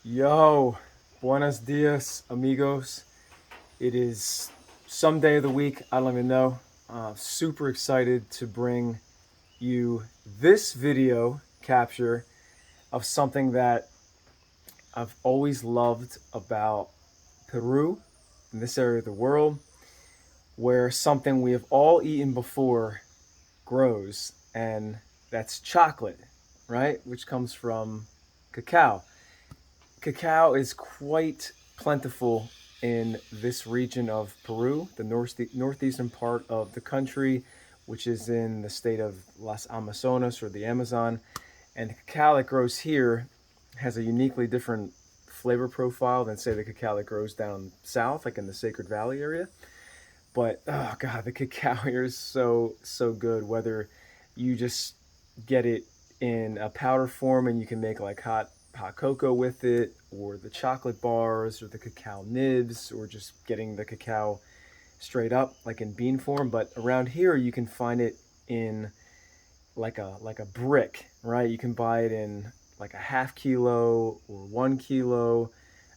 Yo, buenos dias, amigos. It is some day of the week, I don't even know. Super excited to bring you this video capture of something that I've always loved about Peru, in this area of the world, where something we have all eaten before grows, and that's chocolate, right? Which comes from cacao. Cacao is quite plentiful in this region of Peru, the northeastern part of the country, which is in the state of Las Amazonas or the Amazon. And the cacao that grows here has a uniquely different flavor profile than, say, the cacao that grows down south, like in the Sacred Valley area. But oh god, the cacao here is so good. Whether you just get it in a powder form and you can make like hot cocoa with it, or the chocolate bars, or the cacao nibs, or just getting the cacao straight up like in bean form. But around here you can find it in like a brick, right? You can buy it in like a half kilo or 1 kilo.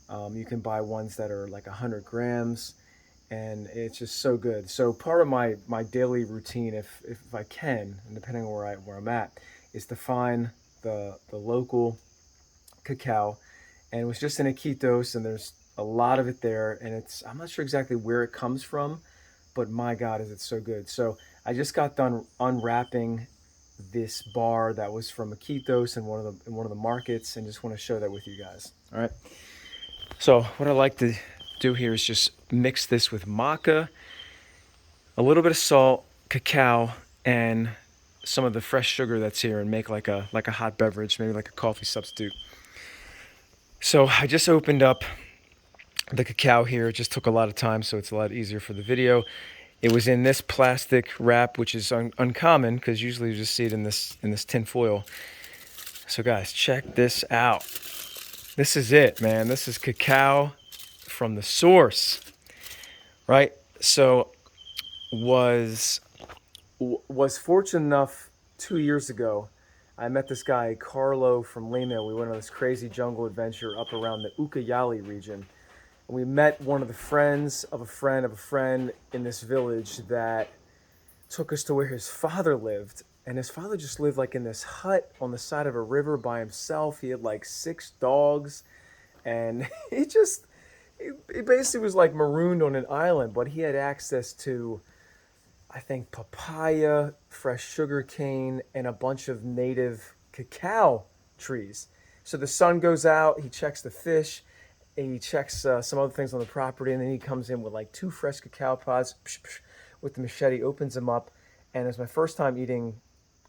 You can buy ones that are like 100 grams, and it's just so good. So part of my daily routine, if I can, and depending on where I'm at, is to find the local cacao, and it was just in Iquitos, and there's a lot of it there, and I'm not sure exactly where it comes from, but my God, is it so good. So I just got done unwrapping this bar that was from Iquitos in one of the markets, and just want to share that with you guys. All right. So what I like to do here is just mix this with maca, a little bit of salt, cacao, and some of the fresh sugar that's here, and make like a hot beverage, maybe like a coffee substitute. So I just opened up the cacao here. It just took a lot of time, so it's a lot easier for the video. It was in this plastic wrap, which is uncommon because usually you just see it in this tin foil. So guys, check this out. This is it, man. This is cacao from the source, right? So was was fortunate enough 2 years ago. I met this guy Carlo from Lima. We went on this crazy jungle adventure up around the Ucayali region. And we met one of the friends of a friend of a friend in this village that took us to where his father lived. And his father just lived like in this hut on the side of a river by himself. He had like 6 dogs, and he basically was like marooned on an island, but he had access to, I think, papaya, fresh sugar cane, and a bunch of native cacao trees. So the sun goes out, he checks the fish, he checks some other things on the property, and then he comes in with like 2 fresh cacao pods, with the machete, opens them up, and it's my first time eating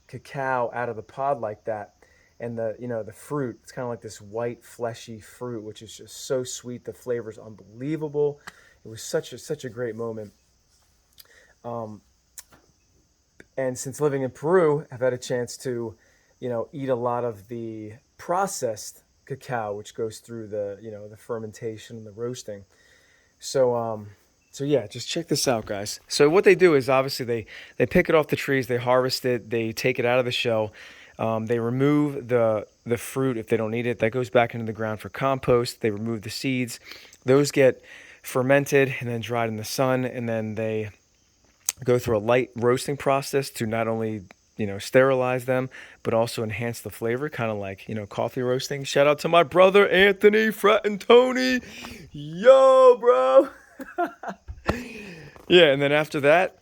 cacao out of the pod like that. And the fruit, it's kind of like this white fleshy fruit, which is just so sweet. The flavor is unbelievable. It was such a great moment. Um, and since living in Peru, I've had a chance to, eat a lot of the processed cacao, which goes through the fermentation and the roasting. So so yeah, just check this out, guys. So what they do is, obviously, they pick it off the trees, they harvest it, they take it out of the shell, they remove the fruit if they don't need it. That goes back into the ground for compost. They remove the seeds, those get fermented and then dried in the sun, and then they go through a light roasting process to not only sterilize them, but also enhance the flavor, kind of like coffee roasting. Shout out to my brother Anthony Fratantoni. Yo, bro. Yeah, and then after that,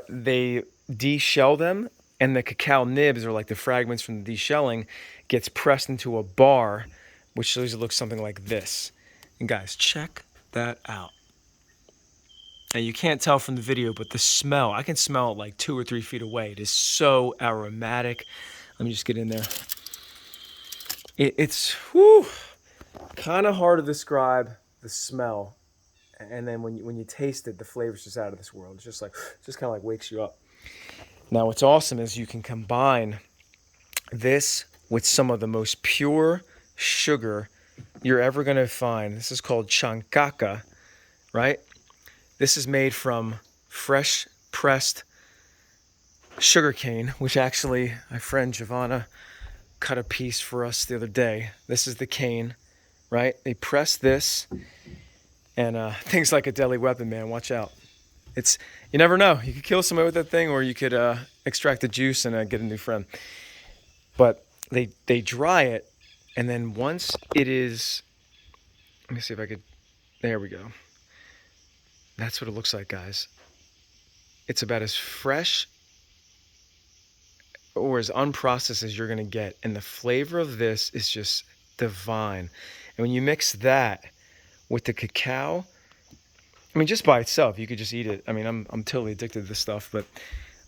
they de-shell them, and the cacao nibs, or like the fragments from the de-shelling, gets pressed into a bar, which usually looks something like this. And guys, check that out. And you can't tell from the video, but the smell, I can smell it like 2 or 3 feet away. It is so aromatic. Let me just get in there. It's kind of hard to describe the smell. And then when you taste it, the flavor's just out of this world. It's just kind of like wakes you up. Now, what's awesome is you can combine this with some of the most pure sugar you're ever going to find. This is called chancaca, right? This is made from fresh pressed sugarcane, which actually my friend Giovanna cut a piece for us the other day. This is the cane, right? They press this, and things like a deadly weapon, man. Watch out. You never know. You could kill somebody with that thing, or you could extract the juice and get a new friend. But they dry it, and then once it is, let me see if I could. There we go. That's what it looks like, guys. It's about as fresh or as unprocessed as you're gonna get, and the flavor of this is just divine. And when you mix that with the cacao, I mean, just by itself, you could just eat it. I mean, I'm totally addicted to this stuff, but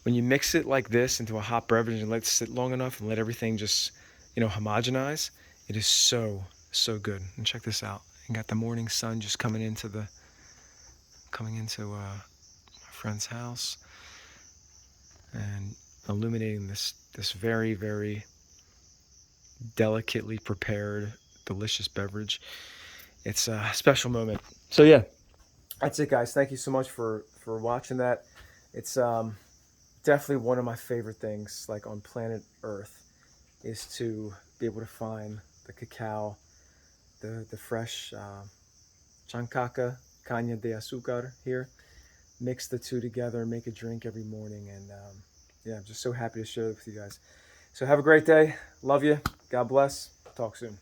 when you mix it like this into a hot beverage and let it sit long enough and let everything just, homogenize, it is so, so good. And check this out. You got the morning sun just coming into my friend's house and illuminating this very, very delicately prepared, delicious beverage. It's a special moment. So yeah, that's it, guys. Thank you so much for watching that. It's definitely one of my favorite things, like on planet Earth, is to be able to find the cacao, the fresh chancaca, caña de azúcar here, mix the two together, make a drink every morning, and yeah, I'm just so happy to share it with you guys. So have a great day. Love you. God bless. Talk soon.